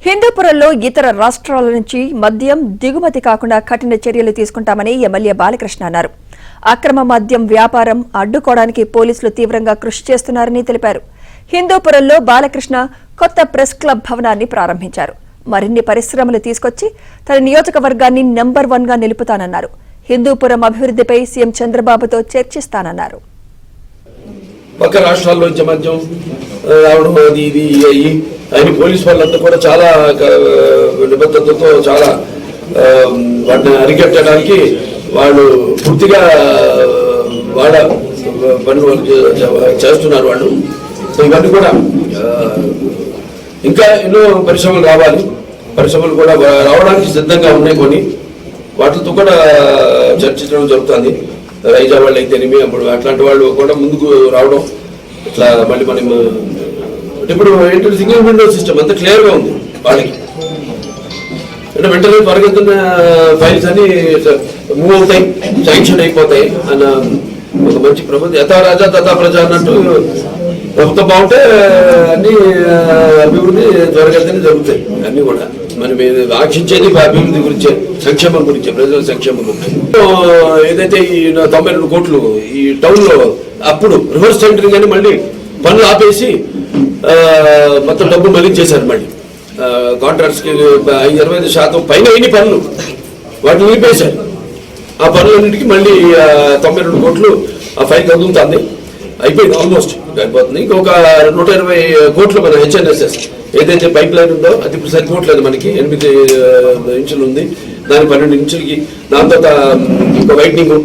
హిందూపురంలో ఇతర రాష్ట్రాల నుంచి మద్యం దిగుమతి కాకుండా కఠిన చర్యలు తీసుకుంటామని ఎమ్మెల్యే బాలకృష్ణ అన్నారు. అక్రమ మద్యం వ్యాపారం అడ్డుకోవడానికి పోలీసులు తీవ్రంగా కృషి చేస్తున్నారని తెలిపారు. హిందూపురంలో బాలకృష్ణ కొత్త ప్రెస్ క్లబ్ భవనాన్ని ప్రారంభించారు. మరిన్ని పరిశ్రమలు తీసుకొచ్చి తన నియోజకవర్గాన్ని నంబర్ 1 గా నిలుపుతానన్నారు. హిందూపురం అభివృద్ధిపై సీఎం చంద్రబాబుతో చర్చిస్తానన్నారు. పక్క రాష్ట్రాల్లో నుంచి మద్యం రావడం అది ఇది అయ్యి ఆయన పోలీసు వాళ్ళంతా కూడా చాలా నిబద్ధతతో చాలా వాటిని అరికట్టడానికి వాళ్ళు పూర్తిగా వాళ్ళ పని చేస్తున్నారు. వాళ్ళు ఇవన్నీ కూడా ఇంకా ఎన్నో పరిశ్రమలు రావాలి. పరిశ్రమలు కూడా రావడానికి సిద్ధంగా ఉన్నాయి. కొన్ని వాటితో కూడా చర్చించడం జరుగుతుంది. రైజా వాళ్ళు అయితేనేమి అప్పుడు అట్లాంటి వాళ్ళు కూడా ముందుకు రావడం ఇట్లా మళ్ళీ మనం ఇప్పుడు ఏంటంటే సింగిల్ విండో సిస్టమ్ అంతా క్లియర్గా ఉంది వాళ్ళకి. అంటే వెంటనే త్వరగతున్న ఫైల్స్ అన్ని మూవ్ అవుతాయి, శాంక్షన్ అయిపోతాయి అన్న ఒక మంచి ప్రభుత్వం. యథా రాజా తథా ప్రజా అన్నట్టు ప్రభుత్వం బాగుంటే అన్ని అభివృద్ధి త్వరగతిని జరుగుతాయి. అన్ని కూడా మనం ఆశించేది అభివృద్ధి గురించే, సంక్షేమం గురించే, ప్రజల సంక్షేమం గురించి. ఏదైతే ఈ 92 కోట్లు ఈ టౌన్ లో అప్పుడు రివర్స్ టెండరింగ్ అని మళ్ళీ పనులు ఆపేసి మొత్తం డబ్బు మళ్ళీ చేశారు. మళ్ళీ కాంట్రాక్ట్స్ కి 25% పైన ఎన్ని పనులు వాటిని నిలిపేశారు. ఆ పనులన్నింటికి మళ్ళీ 92 కోట్లు ఆ ఫైల్ కదులుతుంది. అయిపోయింది, ఆల్మోస్ట్ అయిపోతుంది. ఇంకొక 120 కోట్లు మన హెచ్ఎన్ఎస్ఎస్ ఏదైతే పైప్ లైన్ ఉందో అది ఇప్పుడు సరిపోవట్లేదు. మనకి 8 ఇంచులు ఉంది, దాని 12 ఇంచులకి దాని తర్వాత ఇంకో వైట్నింగ్